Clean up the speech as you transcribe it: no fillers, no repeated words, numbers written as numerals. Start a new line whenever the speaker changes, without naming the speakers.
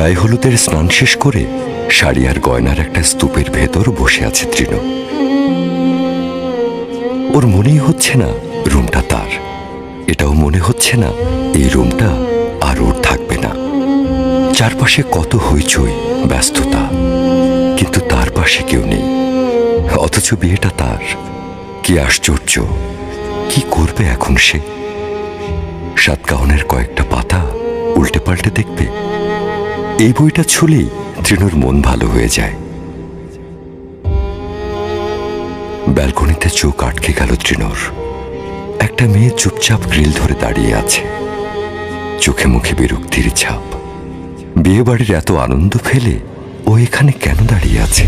গায়ে হলুদের স্নান শেষ করে শাড়ি আর গয়নার একটা স্তূপের ভেতর বসে আছে তৃণ। ওর মনেই হচ্ছে না রুমটা তার, এটাও মনে হচ্ছে না এই রুমটা আর ওর থাকবে না। চারপাশে কত হইচই, ব্যস্ততা, কিন্তু তার পাশে কেউ নেই, অথচ বিয়েটা তার। কি আশ্চর্য! কি করবে এখন সে? সাতকাহনের কয়েকটা পাতা উল্টে পাল্টে দেখবে। এই বইটা ছুলেই তৃণর মন ভালো হয়ে যায়। ব্যালকনিতে চোখ আটকে গেল তৃণর। একটা মেয়ে চুপচাপ গ্রিল ধরে দাঁড়িয়ে আছে, চোখে মুখে বিরক্তির ছাপ। বিয়ে বাড়ির এত আনন্দ ফেলে ও এখানে কেন দাঁড়িয়ে আছে?